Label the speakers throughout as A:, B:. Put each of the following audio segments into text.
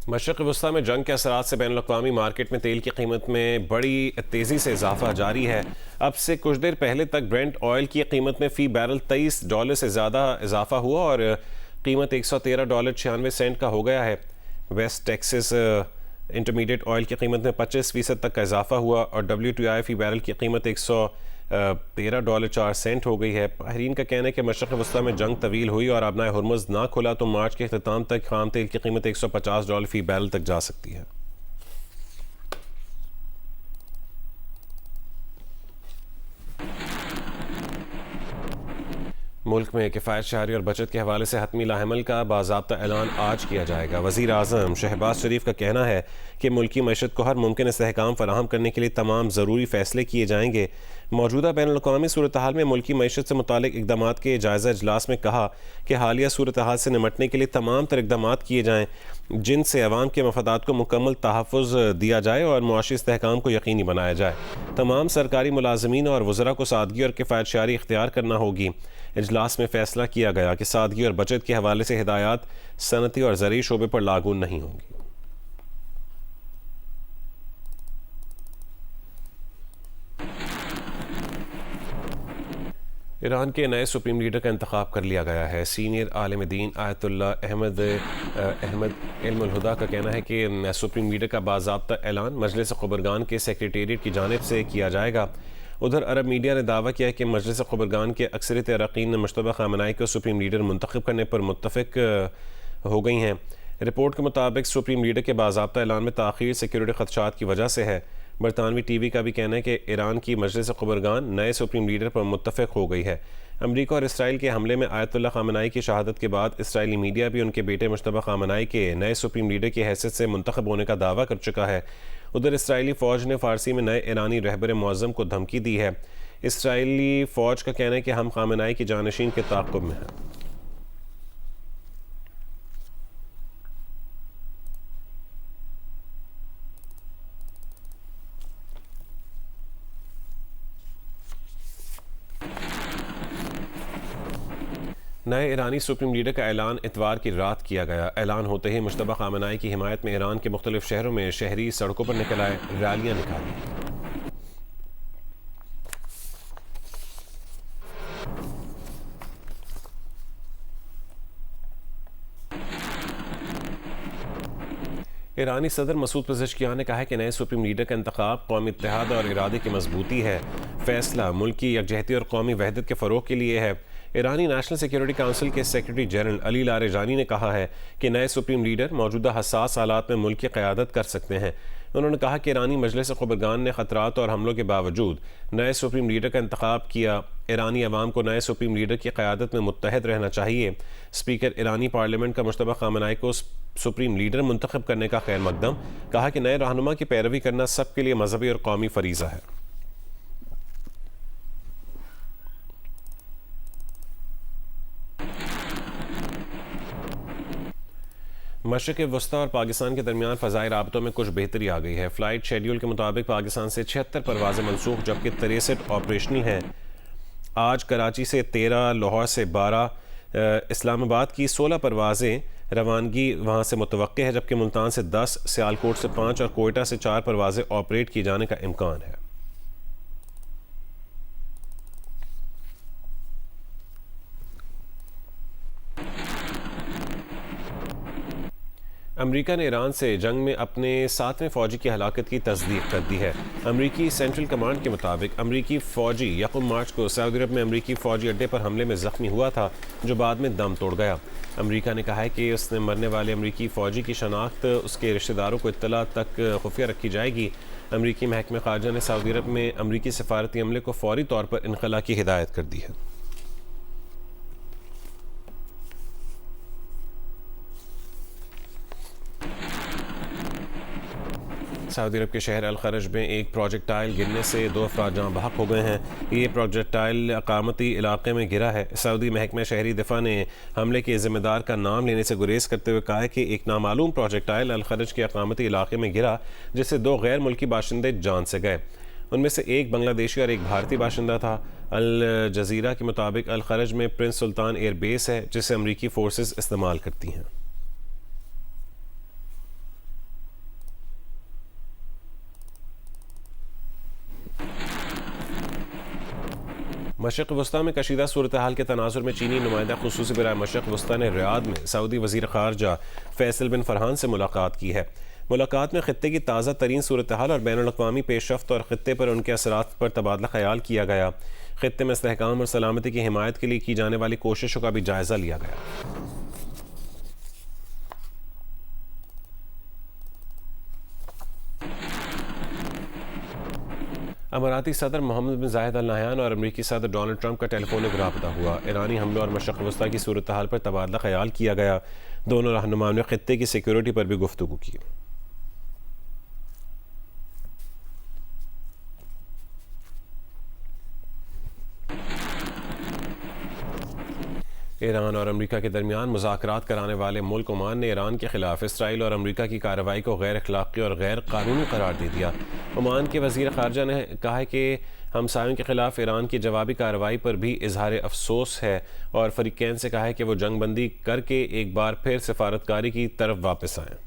A: مشرق وسطیٰ میں جنگ کے اثرات سے بین الاقوامی مارکیٹ میں تیل کی قیمت میں بڑی تیزی سے اضافہ جاری ہے۔ اب سے کچھ دیر پہلے تک برنٹ آئل کی قیمت میں فی بیرل $23 سے زیادہ اضافہ ہوا اور قیمت $113.96 کا ہو گیا ہے۔ ویسٹ ٹیکسس انٹرمیڈیٹ آئل کی قیمت میں 25% تک کا اضافہ ہوا اور WTI فی بیرل کی قیمت $113.04 ہو گئی ہے۔ ماہرین کا کہنا ہے کہ مشرق وسطیٰ میں جنگ طویل ہوئی اور آبنائے ہرمز نہ کھلا تو مارچ کے اختتام تک خام تیل کی قیمت $150 فی بیرل تک جا سکتی ہے۔ ملک میں کفایت شہری اور بچت کے حوالے سے حتمی لاحمل کا باضابطہ اعلان آج کیا جائے گا۔ وزیر اعظم شہباز شریف کا کہنا ہے کہ ملکی معیشت کو ہر ممکن استحکام فراہم کرنے کے لیے تمام ضروری فیصلے کیے جائیں گے۔ موجودہ بین الاقوامی صورتحال میں ملکی معیشت سے متعلق اقدامات کے جائزہ اجلاس میں کہا کہ حالیہ صورتحال سے نمٹنے کے لیے تمام تر اقدامات کیے جائیں جن سے عوام کے مفادات کو مکمل تحفظ دیا جائے اور معاشی استحکام کو یقینی بنایا جائے۔ تمام سرکاری ملازمین اور وزراء کو سادگی اور کفایت شہری اختیار کرنا ہوگی۔ اجلاس میں فیصلہ کیا گیا کہ سادگی اور بچت کے حوالے سے ہدایات صنعتی اور زرعی شعبے پر لاگو نہیں ہوں گی۔ ایران کے نئے سپریم لیڈر کا انتخاب کر لیا گیا ہے۔ سینئر عالم دین آیت اللہ احمد علم الہدا کا کہنا ہے کہ سپریم لیڈر کا باضابطہ اعلان مجلس خبرگان کے سیکریٹریٹ کی جانب سے کیا جائے گا۔ ادھر عرب میڈیا نے دعویٰ کیا کہ مجلس خبرگان کے اکثریت اراکین نے مشتبہ خامنہئی کو سپریم لیڈر منتخب کرنے پر متفق ہو گئی ہیں۔ رپورٹ کے مطابق سپریم لیڈر کے باضابطہ اعلان میں تاخیر سیکیورٹی خدشات کی وجہ سے ہے۔ برطانوی ٹی وی کا بھی کہنا ہے کہ ایران کی مجلس خبرگان نئے سپریم لیڈر پر متفق ہو گئی ہے۔ امریکہ اور اسرائیل کے حملے میں آیت اللہ خامنہئی کی شہادت کے بعد اسرائیلی میڈیا بھی ان کے بیٹے مجتبی خامنہئی کے نئے سپریم لیڈر کی حیثیت سے منتخب ہونے کا دعویٰ کر چکا ہے۔ ادھر اسرائیلی فوج نے فارسی میں نئے ایرانی رہبر معظم کو دھمکی دی ہے۔ اسرائیلی فوج کا کہنا ہے کہ ہم خامنہئی کے جانشین کے تعاقب میں ہیں۔ نئے ایرانی سپریم لیڈر کا اعلان اتوار کی رات کیا گیا۔ اعلان ہوتے ہی مجتبی خامنہئی کی حمایت میں ایران کے مختلف شہروں میں شہری سڑکوں پر نکل آئے، ریلیاں نکالی۔ ایرانی صدر مسعود پزشکیان نے کہا ہے کہ نئے سپریم لیڈر کا انتخاب قومی اتحاد اور ارادے کی مضبوطی ہے۔ فیصلہ ملکی یکجہتی اور قومی وحدت کے فروغ کے لیے ہے۔ ایرانی نیشنل سیکیورٹی کونسل کے سیکریٹری جنرل علی لاریجانی نے کہا ہے کہ نئے سپریم لیڈر موجودہ حساس حالات میں ملک کی قیادت کر سکتے ہیں۔ انہوں نے کہا کہ ایرانی مجلس خبرگان نے خطرات اور حملوں کے باوجود نئے سپریم لیڈر کا انتخاب کیا۔ ایرانی عوام کو نئے سپریم لیڈر کی قیادت میں متحد رہنا چاہیے۔ اسپیکر ایرانی پارلیمنٹ کا مجتبی خامنہئی کو سپریم لیڈر منتخب کرنے کا خیر مقدم، کہا کہ نئے رہنما کی پیروی کرنا سب کے لیے مذہبی اور قومی فریضہ ہے۔ مشرق وسطیٰ اور پاکستان کے درمیان فضائی رابطوں میں کچھ بہتری آ گئی ہے۔ فلائٹ شیڈیول کے مطابق پاکستان سے 76 پروازیں منسوخ جبکہ 63 آپریشنل ہیں۔ آج کراچی سے 13، لاہور سے 12، اسلام آباد کی 16 پروازیں روانگی وہاں سے متوقع ہے جبکہ ملتان سے 10، سیالکوٹ سے 5 اور کوئٹہ سے 4 پروازیں آپریٹ کیے جانے کا امکان ہے۔ امریکہ نے ایران سے جنگ میں اپنے 7ویں فوجی کی ہلاکت کی تصدیق کر دی ہے۔ امریکی سینٹرل کمانڈ کے مطابق امریکی فوجی 1 مارچ کو سعودی عرب میں امریکی فوجی اڈے پر حملے میں زخمی ہوا تھا جو بعد میں دم توڑ گیا۔ امریکہ نے کہا ہے کہ اس نے مرنے والے امریکی فوجی کی شناخت اس کے رشتہ داروں کو اطلاع تک خفیہ رکھی جائے گی۔ امریکی محکمہ خارجہ نے سعودی عرب میں امریکی سفارتی عملے کو فوری طور پر انخلاء کی ہدایت کر دی ہے۔ سعودی عرب کے شہر الخرج میں ایک پروجیکٹائل گرنے سے 2 افراد جاں بحق ہو گئے ہیں۔ یہ پروجیکٹائل اقامتی علاقے میں گرا ہے۔ سعودی محکمہ شہری دفاع نے حملے کے ذمہ دار کا نام لینے سے گریز کرتے ہوئے کہا ہے کہ ایک نامعلوم پروجیکٹائل الخرج کے اقامتی علاقے میں گرا جس سے 2 غیر ملکی باشندے جان سے گئے۔ ان میں سے ایک بنگلہ دیشی اور ایک بھارتی باشندہ تھا۔ الجزیرہ کے مطابق الخرج میں پرنس سلطان ایئر بیس ہے جسے امریکی فورسز استعمال کرتی ہیں۔ مشرق وسطیٰ میں کشیدہ صورتحال کے تناظر میں چینی نمائندہ خصوصی برائے مشرق وسطیٰ نے ریاض میں سعودی وزیر خارجہ فیصل بن فرحان سے ملاقات کی ہے۔ ملاقات میں خطے کی تازہ ترین صورتحال اور بین الاقوامی پیش رفت اور خطے پر ان کے اثرات پر تبادلہ خیال کیا گیا۔ خطے میں استحکام اور سلامتی کی حمایت کے لیے کی جانے والی کوششوں کا بھی جائزہ لیا گیا۔ اماراتی صدر محمد بن زاید ال نہیان اور امریکی صدر ڈونلڈ ٹرمپ کا ٹیلی فونک رابطہ ہوا۔ ایرانی حملوں اور مشرق وسطیٰ کی صورتحال پر تبادلہ خیال کیا گیا۔ دونوں رہنماؤں نے خطے کی سیکیورٹی پر بھی گفتگو کی۔ ایران اور امریکہ کے درمیان مذاکرات کرانے والے ملک عمان نے ایران کے خلاف اسرائیل اور امریکہ کی کارروائی کو غیر اخلاقی اور غیر قانونی قرار دے دیا۔ عمان کے وزیر خارجہ نے کہا ہے کہ ہمسایوں کے خلاف ایران کی جوابی کارروائی پر بھی اظہار افسوس ہے اور فریقین سے کہا ہے کہ وہ جنگ بندی کر کے ایک بار پھر سفارتکاری کی طرف واپس آئیں۔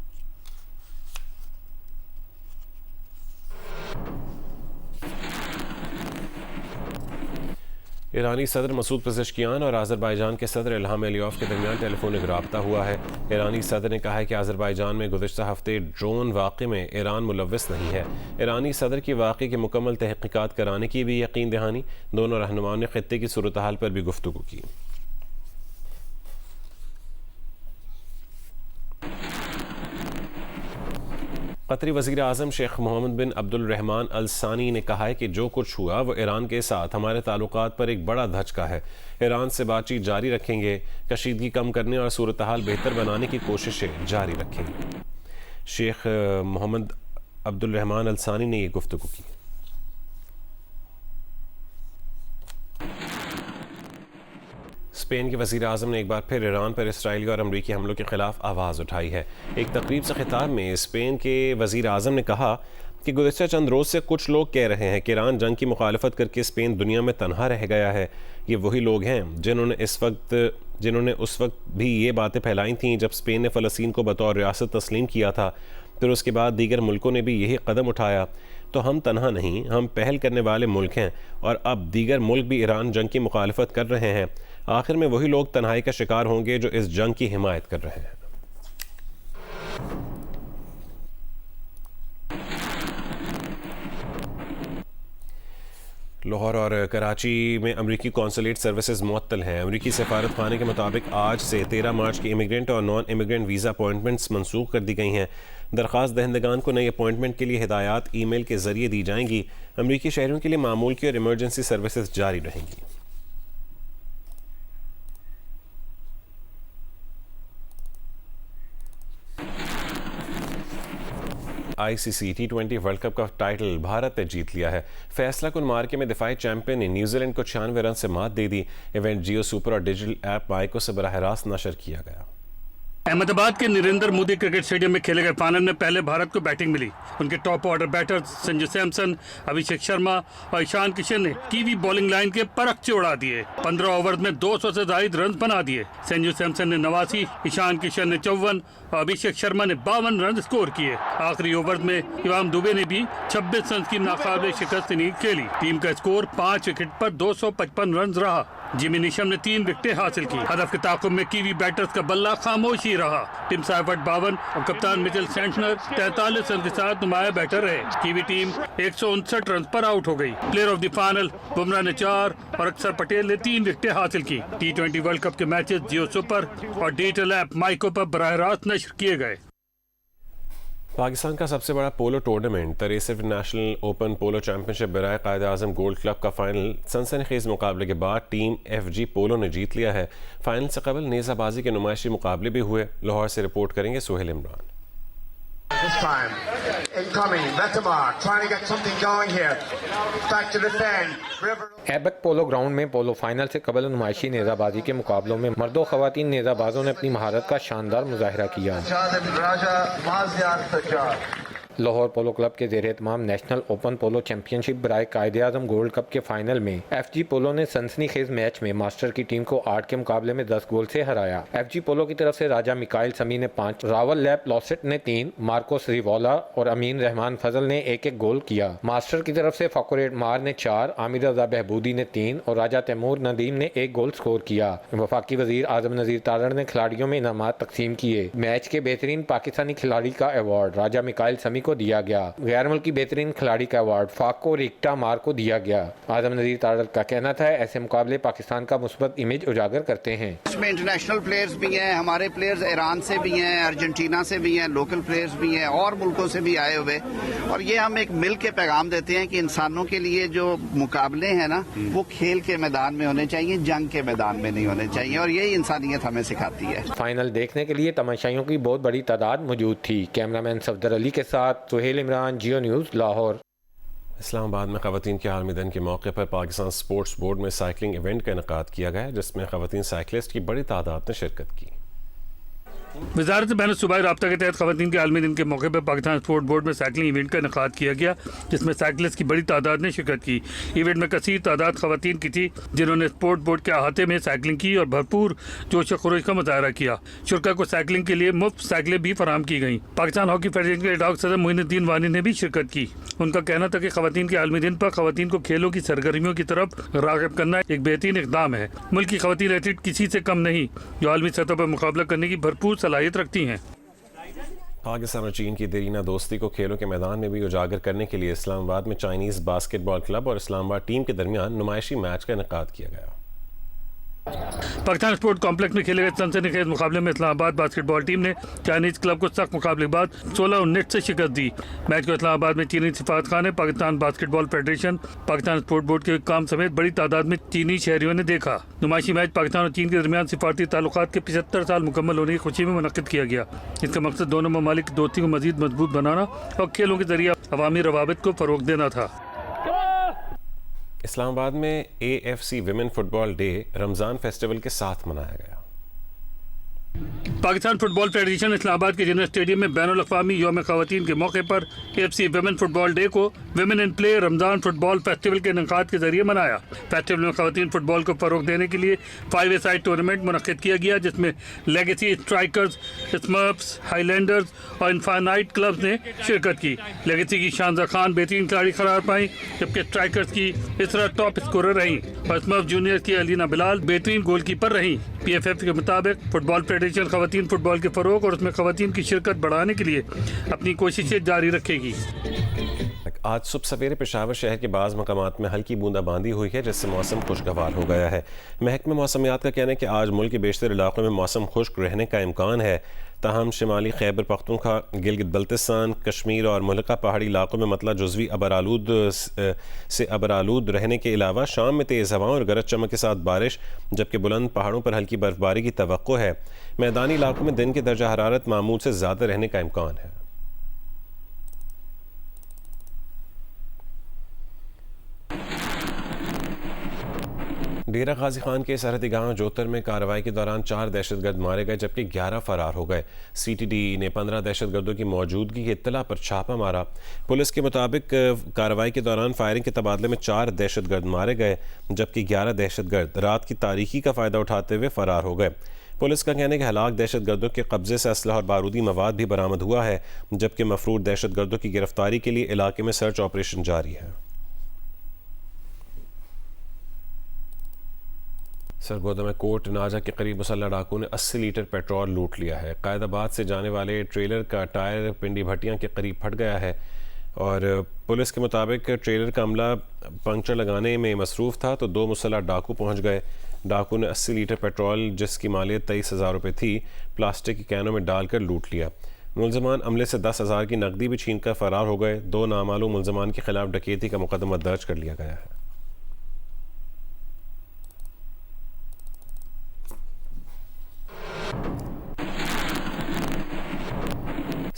A: ایرانی صدر مسعود پزشکیان اور آذربائیجان کے صدر الہام علیوف کے درمیان ٹیلی فونک رابطہ ہوا ہے۔ ایرانی صدر نے کہا ہے کہ آذربائیجان میں گزشتہ ہفتے ڈرون واقعے میں ایران ملوث نہیں ہے۔ ایرانی صدر کی واقعے کی مکمل تحقیقات کرانے کی بھی یقین دہانی۔ دونوں رہنماؤں نے خطے کی صورتحال پر بھی گفتگو کی۔ قطری وزیر اعظم شیخ محمد بن عبد الرحمن ال ثانی نے کہا ہے کہ جو کچھ ہوا وہ ایران کے ساتھ ہمارے تعلقات پر ایک بڑا دھچکا ہے۔ ایران سے بات چیت جاری رکھیں گے، کشیدگی کم کرنے اور صورتحال بہتر بنانے کی کوششیں جاری رکھیں گے۔ شیخ محمد عبد الرحمن ال ثانی نے یہ گفتگو کی۔ اسپین کے وزیر اعظم نے ایک بار پھر ایران پر اسرائیلی اور امریکی حملوں کے خلاف آواز اٹھائی ہے۔ ایک تقریب سے خطاب میں اسپین کے وزیر اعظم نے کہا کہ گزشتہ چند روز سے کچھ لوگ کہہ رہے ہیں کہ ایران جنگ کی مخالفت کر کے اسپین دنیا میں تنہا رہ گیا ہے۔ یہ وہی لوگ ہیں جنہوں نے اس وقت بھی یہ باتیں پھیلائی تھیں جب اسپین نے فلسطین کو بطور ریاست تسلیم کیا تھا، پھر اس کے بعد دیگر ملکوں نے بھی یہی قدم اٹھایا۔ تو ہم تنہا نہیں، ہم پہل کرنے والے ملک ہیں، اور اب دیگر ملک بھی ایران جنگ کی مخالفت کر رہے ہیں۔ آخر میں وہی لوگ تنہائی کا شکار ہوں گے جو اس جنگ کی حمایت کر رہے ہیں۔ لاہور اور کراچی میں امریکی کونسولیٹ سروسز معطل ہیں۔ امریکی سفارت خانے کے مطابق آج سے 13 مارچ کی امیگرینٹ اور نان امیگرینٹ ویزا اپوائنٹمنٹس منسوخ کر دی گئی ہیں۔ درخواست دہندگان کو نئی اپوائنٹمنٹ کے لیے ہدایات ای میل کے ذریعے دی جائیں گی۔ امریکی شہریوں کے لیے معمول کی اور ایمرجنسی سروسز جاری رہیں گی۔ آئی سی سی T20 ورلڈ کپ کا ٹائٹل بھارت نے جیت لیا ہے۔ فیصلہ کن مارکے میں دفاعی چیمپئن نے نیوزی لینڈ کو 96 رن سے مات دے دی۔ ایونٹ جیو سپر اور ڈیجیٹل ایپ مائیکو سے براہ راست نشر کیا گیا۔
B: احمد آباد کے نریندر مودی کرکٹ اسٹیڈیم میں کھیلے گئے فائنل میں پہلے بھارت کو بیٹنگ ملی۔ ان کے top order better Sanju Samson, Abhishek Sharma اور ایشان کشن نے کیوی بولنگ لائن کے پرخچے اڑا دیے۔ 15 اوور میں 200 سے زائد رنز بنا دیے۔ سنجو سیمسن نے 89، ایشان کشن نے 54 اور ابھیشیک شرما نے 52 رن سکور کیے۔ آخری اوور میں ایوان دوبے نے بھی 26 رنز کی ناقابل شکست اننگ کھیلی۔ ٹیم کا اسکور 5 وکٹ پر 255 رنز رہا۔ جیمی نیشم نے 3 وکٹیں حاصل کی۔ ہدف کے تعاقب میں کیوی بیٹرز کا بلہ خاموشی رہا۔ ٹیم سائفرٹ 52 اور کپتان مچل سینٹنر 43 رن کے ساتھ نمایاں بیٹر رہے۔ کیوی ٹیم 159 رنز پر آؤٹ ہو گئی۔ پلیئر آف دی فائنل بمراہ نے 4 اور اکثر پٹیل نے 3 وکٹیں حاصل کی۔ T20 ورلڈ کپ کے میچز جیو سپر اور ڈیجیٹل ایپ مائیکو پر براہ راست نشر کیے گئے۔
A: پاکستان کا سب سے بڑا polo tournament 63 national open polo championship برائے قائد اعظم گولڈ کلب کا فائنل سنسنی خیز مقابلے کے بعد ٹیم ایف جی پولو نے جیت لیا ہے۔ فائنل سے قبل نیزہ بازی کے نمائشی مقابلے بھی ہوئے۔ لاہور سے رپورٹ کریں گے Sohail Imran.
C: This time, incoming, Vetemar, trying to get something going here. Back to defend.
D: Aibak polo ground میں پولو فائنل سے قبل نمائشی نیزہ بازی کے مقابلوں میں مرد و خواتین نیزہ بازوں نے اپنی مہارت کا شاندار مظاہرہ کیا۔ لاہور پولو کلب کے زیر اہتمام national open polo championship برائے قائد اعظم گولڈ کپ کے فائنل میں ایف جی پولو نے سنسنی خیز میچ میں ماسٹر کی ٹیم کو 8 کے مقابلے میں 10 گول سے ہرایا۔ ایف جی پولو کی طرف سے راجہ میکائل سمی نے 5، راول لیپ لاسٹ نے 3، مارکوس ریوالا اور امین رحمان فضل نے 1-1 گول کیا۔ ماسٹر کی طرف سے فاکوریٹ مار نے 4، عامر رضا بہبودی نے 3 اور راجہ تیمور ندیم نے 1 گول سکور کیا۔ وفاقی وزیر اعظم نذیر تارڑ نے کھلاڑیوں میں انعامات تقسیم کیے۔ میچ کے بہترین پاکستانی کھلاڑی کا ایوارڈ راجہ میکائل سمی کو دیا گیا۔ غیر ملکی بہترین کھلاڑی کا ایوارڈ فاکو ریکٹا مار کو دیا گیا۔ اعظم نذیر تارڑ کا کہنا تھا ایسے مقابلے پاکستان کا مثبت امیج اجاگر کرتے ہیں۔
E: اس میں انٹرنیشنل پلیئرز بھی ہیں، ہمارے پلیئرز ایران سے بھی ہیں، ارجنٹینا سے بھی ہیں، لوکل پلیئرز بھی ہیں اور ملکوں سے بھی آئے ہوئے، اور یہ ہم ایک مل کے پیغام دیتے ہیں کہ انسانوں کے لیے جو مقابلے ہیں نا وہ کھیل کے میدان میں ہونے چاہیے، جنگ کے میدان میں نہیں ہونے چاہیے، اور یہی انسانیت ہمیں سکھاتی ہے۔
D: فائنل دیکھنے کے لیے تماشائیوں کی بہت بڑی تعداد موجود تھی۔ کیمرامین صفدر علی کے ساتھ سہیل عمران، جیو نیوز، لاہور۔
A: اسلام آباد میں خواتین کے عالمی دن کے موقع پر پاکستان سپورٹس بورڈ میں سائیکلنگ ایونٹ کا انعقاد کیا گیا جس میں خواتین سائیکلسٹ کی بڑی تعداد نے شرکت کی۔
B: وزارت بین الصوبائی رابطہ کے تحت خواتین کے عالمی دن کے موقع پر پاکستان اسپورٹ بورڈ میں سائیکلنگ ایونٹ کا انعقاد کیا گیا جس میں سائیکلسٹ کی بڑی تعداد نے شرکت کی۔ ایونٹ میں کثیر تعداد خواتین کی تھی جنہوں نے اسپورٹ بورڈ کے احاطے میں سائیکلنگ کی اور بھرپور جوش و خروش کا مظاہرہ کیا۔ شرکاء کو سائیکلنگ کے لیے مفت سائیکلیں بھی فراہم کی گئیں۔ پاکستان ہاکی فیڈریشن کے ایڈاک صدر معین الدین وانی نے بھی شرکت کی۔ ان کا کہنا تھا کہ خواتین کے عالمی دن پر خواتین کو کھیلوں کی سرگرمیوں کی طرف راغب کرنا ایک بہترین اقدام ہے۔ ملک کی خواتین ایتھلیٹ کسی سے کم نہیں جو عالمی سطح پر مقابلہ کرنے کی بھرپور صلاحیت رکھتی ہیں۔
A: پاکستان اور چین کی دیرینہ دوستی کو کھیلوں کے میدان میں بھی اجاگر کرنے کے لیے اسلام آباد میں چائنیز باسکٹ بال کلب اور اسلام آباد ٹیم کے درمیان نمائشی میچ کا انعقاد کیا گیا۔
B: پاکستان اسپورٹ کمپلیکس میں کھیلے گئے سنسنی خیز مقابلے میں اسلام آباد باسکٹ بال ٹیم نے چائنیز کلب کو سخت مقابلے کے بعد 16-19 سے شکست دی۔ میچ کو اسلام آباد میں چینی سفارت خانے، پاکستان باسکٹ بال فیڈریشن، پاکستان اسپورٹ بورڈ کے حکام سمیت بڑی تعداد میں چینی شہریوں نے دیکھا۔ نمائشی میچ پاکستان اور چین کے درمیان سفارتی تعلقات کے 75 سال مکمل ہونے کی خوشی میں منعقد کیا گیا۔ اس کا مقصد دونوں ممالک کی دوستی کو مزید مضبوط بنانا اور کھیلوں کے ذریعے عوامی روابط کو فروغ دینا تھا۔
A: اسلام آباد میں A F C women football day Ramzan festival کے ساتھ منایا گیا۔
B: Pakistan football federation Islamabad کے جنرل اسٹیڈیم میں بین الاقوامی یوم خواتین کے موقع پر A F C women football day کو women in play Ramzan football festival کے انعقاد کے ذریعے منایا۔ فیسٹیول میں خواتین فٹ بال کو فروغ دینے کے لیے 5 سائڈ ٹورنامنٹ منعقد کیا گیا جس میں لیگیسی اسٹرائکرز، اسمرفس، ہائی لینڈرز اور انفائنائٹ کلبز نے شرکت کی۔ لیگیسی کی شانزہ خان بہترین کھلاڑی قرار پائیں جبکہ اسٹرائکرز کی اسرا ٹاپ اسکورر رہیں اور اسمرف جونیئر کی علینا بلال بہترین گول کیپر رہیں۔ پی ایف ایف کے مطابق فٹ بال فیڈریشن خواتین فٹ بال کے فروغ اور اس میں خواتین کی شرکت بڑھانے کے لیے اپنی کوششیں جاری رکھے گی۔
A: آج صبح سویرے پشاور شہر کے بعض مقامات میں ہلکی بوندا باندی ہوئی ہے جس سے موسم خوشگوار ہو گیا ہے۔ محکمہ موسمیات کا کہنا ہے کہ آج ملک کے بیشتر علاقوں میں موسم خشک رہنے کا امکان ہے، تاہم شمالی خیبر پختونخوا، گلگت بلتستان، کشمیر اور ملکہ پہاڑی علاقوں میں مطلع جزوی ابرآلود رہنے کے علاوہ شام میں تیز ہواؤں اور گرج چمک کے ساتھ بارش جبکہ بلند پہاڑوں پر ہلکی برفباری کی توقع ہے۔ میدانی علاقوں میں دن کے درجہ حرارت معمول سے زیادہ رہنے کا امکان ہے۔ ڈیرہ غازی خان کے سرحدی گاؤں جوتر میں کارروائی کے دوران 4 دہشت گرد مارے گئے جبکہ 11 فرار ہو گئے۔ سی ٹی ڈی نے 15 دہشت گردوں کی موجودگی کی اطلاع پر چھاپہ مارا۔ پولیس کے مطابق کارروائی کے دوران فائرنگ کے تبادلے میں 4 دہشت گرد مارے گئے جبکہ 11 دہشت گرد رات کی تاریکی کا فائدہ اٹھاتے ہوئے فرار ہو گئے۔ پولیس کا کہنا ہے کہ ہلاک دہشت گردوں کے قبضے سے اسلحہ اور بارودی مواد بھی برآمد ہوا ہے جبکہ مفرور دہشت گردوں کی گرفتاری کے لیے علاقے میں سرچ آپریشن جاری ہے۔ سرگودا میں کوٹ ناجا کے قریب مسلح ڈاکو نے 80 لیٹر پیٹرول لوٹ لیا ہے۔ قائد آباد سے جانے والے ٹریلر کا ٹائر پنڈی بھٹیاں کے قریب پھٹ گیا ہے اور پولیس کے مطابق ٹریلر کا عملہ پنکچر لگانے میں مصروف تھا تو 2 مسلح ڈاکو پہنچ گئے۔ ڈاکو نے 80 لیٹر پیٹرول جس کی مالیت 23,000 روپے تھی پلاسٹک کی کینوں میں ڈال کر لوٹ لیا۔ ملزمان عملے سے 10,000 کی نقدی بھی چھین کر فرار ہو گئے۔ 2 نامعلوم ملزمان کے خلاف ڈکیتی کا مقدمہ درج کر لیا گیا ہے۔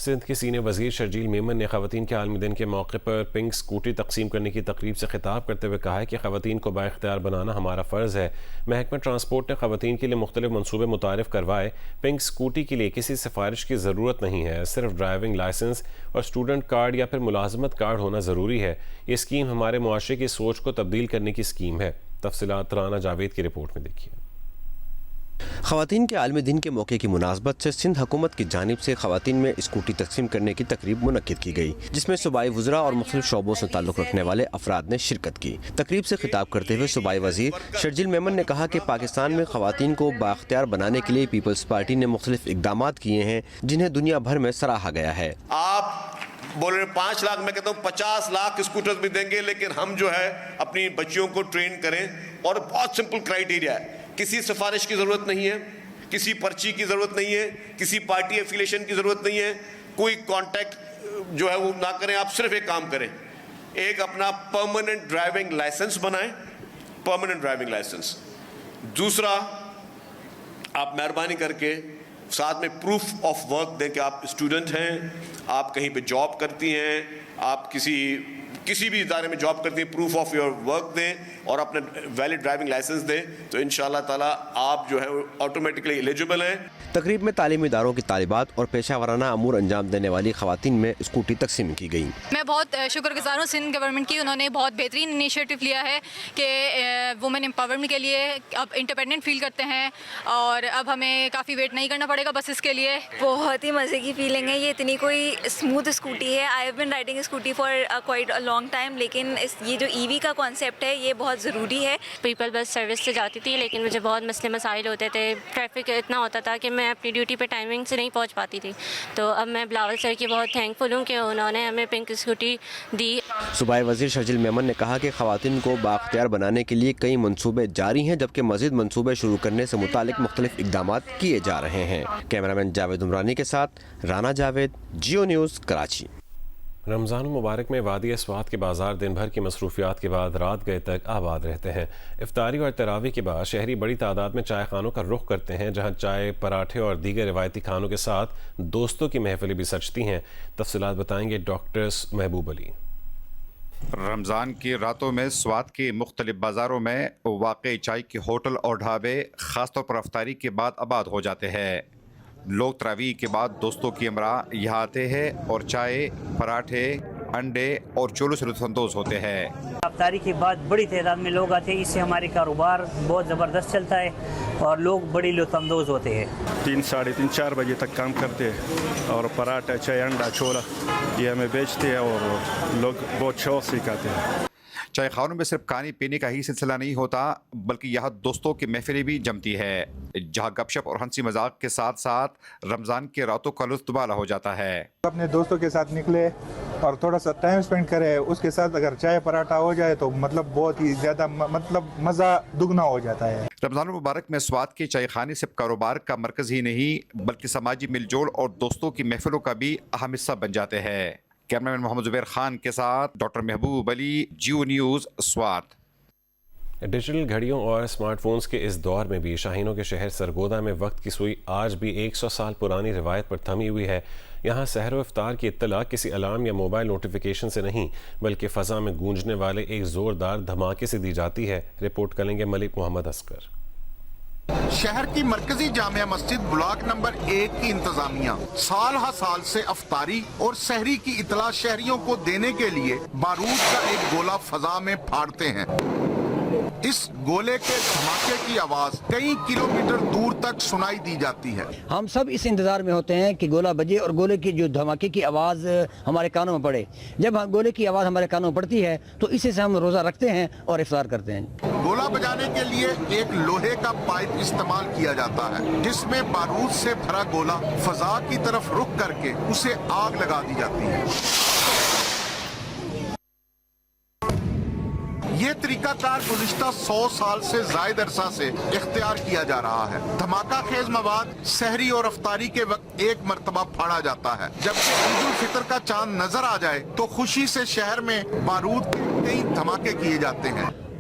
A: سندھ کے سینئر وزیر شرجیل میمن نے خواتین کے عالمی دن کے موقع پر پنک سکوٹی تقسیم کرنے کی تقریب سے خطاب کرتے ہوئے کہا ہے کہ خواتین کو بااختیار بنانا ہمارا فرض ہے۔ محکمہ ٹرانسپورٹ نے خواتین کے لیے مختلف منصوبے متعارف کروائے۔ پنک سکوٹی کے لیے کسی سفارش کی ضرورت نہیں ہے، صرف ڈرائیونگ لائسنس اور اسٹوڈنٹ کارڈ یا پھر ملازمت کارڈ ہونا ضروری ہے۔ یہ اسکیم ہمارے معاشرے کی سوچ کو تبدیل کرنے کی اسکیم ہے۔ تفصیلات رانا جاوید کی رپورٹ میں دیکھیے۔
F: خواتین کے عالمی دن کے موقع کی مناسبت سے سندھ حکومت کی جانب سے خواتین میں اسکوٹی تقسیم کرنے کی تقریب منعقد کی گئی، جس میں صوبائی وزراء اور مختلف شعبوں سے تعلق رکھنے والے افراد نے شرکت کی۔ تقریب سے خطاب کرتے ہوئے صوبائی وزیر شرجیل میمن نے کہا کہ پاکستان میں خواتین کو بااختیار بنانے کے لیے پیپلز پارٹی نے مختلف اقدامات کیے ہیں، جنہیں دنیا بھر میں سراہا گیا ہے۔
G: آپ بول رہے 5 لاکھ، میں کہتا ہوں 50 لاکھ اسکوٹرز بھی دیں گے، لیکن ہم جو ہے اپنی بچیوں کو ٹرین کریں، اور بہت سمپل کرائیٹیریا ہے، کسی سفارش کی ضرورت نہیں ہے، کسی پرچی کی ضرورت نہیں ہے، کسی پارٹی ایفیلیشن کی ضرورت نہیں ہے، کوئی کانٹیکٹ جو ہے وہ نہ کریں، آپ صرف ایک کام کریں، ایک اپنا پرماننٹ ڈرائیونگ لائسنس بنائیں، پرماننٹ ڈرائیونگ لائسنس۔ دوسرا، آپ مہربانی کر کے ساتھ میں پروف آف ورک دیں کہ آپ اسٹوڈنٹ ہیں، آپ کہیں پہ جاب کرتی ہیں، آپ کسی بھی ادارے میں جاب کرتی ہیں، پروف آف یور ورک دیں اور اپنا ویلڈ ڈرائیونگ لائسنس دیں، تو انشاءاللہ تعالیٰ آپ جو ہے آٹومیٹکلی ایلیجبل ہیں۔
F: تقریب میں تعلیمی اداروں کی طالبات اور پیشہ ورانہ امور انجام دینے والی خواتین میں اسکوٹی تقسیم کی گئی۔
H: میں بہت شکر گزار ہوں سندھ گورنمنٹ کی، انہوں نے بہت بہترین انیشیٹو لیا ہے کہ وومن امپاورمنٹ کے لیے اب انڈیپینڈنٹ فیل کرتے ہیں، اور اب ہمیں کافی ویٹ نہیں کرنا پڑے گا بس اس کے لیے۔
I: بہت ہی مزے کی فیلنگ ہے، یہ اتنی کوئی اسموتھ اسکوٹی ہے۔ I have been riding scooty for quite a long time, لیکن یہ جو ای وی کا کانسیپٹ ہے یہ بہت ضروری ہے۔
J: پیپل بس سروس سے جاتی تھی، لیکن مجھے بہت مسئلے مسائل ہوتے تھے، ٹریفک اتنا ہوتا تھا کہ میں اپنی ڈیوٹی پہ ٹائمنگ سے نہیں پہنچ پاتی تھی، تو اب میں بلاول سر کی بہت تھینک فل ہوں کہ انہوں نے ہمیں پنک اسکوٹی دی۔
F: صوبائی وزیر شرجیل میمن نے کہا کہ خواتین کو بااختیار بنانے کے لیے کئی منصوبے جاری ہیں، جبکہ مزید منصوبے شروع کرنے سے متعلق مختلف اقدامات کیے جا رہے ہیں۔ کیمرامین جاوید عمرانی کے ساتھ رانا جاوید، جیو نیوز، کراچی۔
A: رمضان المبارک میں وادی اسوات کے بازار دن بھر کی مصروفیات کے بعد رات گئے تک آباد رہتے ہیں۔ افطاری اور تراویح کے بعد شہری بڑی تعداد میں چائے خانوں کا رخ کرتے ہیں، جہاں چائے، پراٹھے اور دیگر روایتی کھانوں کے ساتھ دوستوں کی محفلیں بھی سجتی ہیں۔ تفصیلات بتائیں گے ڈاکٹر محبوب علی۔
K: رمضان کی راتوں میں سوات کے مختلف بازاروں میں واقع چائے کے ہوٹل اور ڈھابے خاص طور پر افطاری کے بعد آباد ہو جاتے ہیں۔ لوگ تراویح کے بعد دوستوں کی ہمراہ یہاں آتے ہیں اور چائے، پراٹھے، انڈے اور چولو سے لطف اندوز ہوتے ہیں۔
L: افطاری کے بعد بڑی تعداد میں لوگ آتے ہیں، اس سے ہمارے کاروبار بہت زبردست چلتا ہے اور لوگ بڑی لطف اندوز ہوتے ہیں۔
M: 3، 3:30، 4 بجے تک کام کرتے ہیں اور پراٹھا، چائے، انڈا، چھولا یہ ہمیں بیچتے ہیں اور لوگ بہت شوق سے کھاتے ہیں۔
K: چائے خانوں میں صرف کھانے پینے کا ہی سلسلہ نہیں ہوتا، بلکہ یہاں دوستوں کی محفلیں بھی جمتی ہے، جہاں گپ شپ اور ہنسی مذاق کے ساتھ ساتھ رمضان کے راتوں کا لطف دوبالا ہو جاتا ہے۔
N: اپنے دوستوں کے ساتھ نکلے اور تھوڑا سا ٹائم سپینڈ کرے، اس کے ساتھ اگر چائے پراٹھا ہو جائے تو بہت ہی زیادہ مزہ دگنا ہو جاتا ہے۔
K: رمضان المبارک میں سوات کے چائے خانے صرف کاروبار کا مرکز ہی نہیں، بلکہ سماجی مل جول اور دوستوں کی محفلوں کا بھی اہم حصہ بن جاتے ہیں۔ کیمرامین محمد زبیر خان کے ساتھ ڈاکٹر محبوب علی، جیو نیوز، سوات۔
A: ڈیجیٹل گھڑیوں اور اسمارٹ فونز کے اس دور میں بھی شاہینوں کے شہر سرگودا میں وقت کی سوئی آج بھی 100 سال پرانی روایت پر تھمی ہوئی ہے۔ یہاں سحر و افطار کی اطلاع کسی الارم یا موبائل نوٹیفیکیشن سے نہیں، بلکہ فضا میں گونجنے والے ایک زوردار دھماکے سے دی جاتی ہے۔ رپورٹ کریں گے ملک محمد اصغر۔
O: شہر کی مرکزی جامع مسجد بلاک نمبر 1 کی انتظامیہ سال ہر سال سے افطاری اور سحری کی اطلاع شہریوں کو دینے کے لیے بارود کا ایک گولہ فضا میں پھاڑتے ہیں۔ اس گولے کے دھماکے کی آواز کئی کلومیٹر دور تک سنائی دی جاتی ہے۔
P: ہم سب اس انتظار میں ہوتے ہیں کہ گولہ بجے اور گولے کی جو دھماکے کی آواز ہمارے کانوں میں پڑے۔ جب گولے کی آواز ہمارے کانوں میں پڑتی ہے تو اسی سے ہم روزہ رکھتے ہیں اور افطار کرتے ہیں۔
O: گولہ بجانے کے لیے ایک لوہے کا پائپ استعمال کیا جاتا ہے، جس میں بارود سے بھرا گولہ فضا کی طرف رخ کر کے اسے آگ لگا دی جاتی ہے۔ یہ طریقہ کار گزشتہ 100 سال سے زائد عرصہ سے اختیار کیا جا رہا ہے۔ دھماکہ خیز مواد سحری اور افطاری کے وقت ایک مرتبہ پھاڑا جاتا ہے، جبکہ عید الفطر کا چاند نظر آ جائے تو خوشی سے شہر میں بارود کے کئی دھماکے کیے جاتے ہیں۔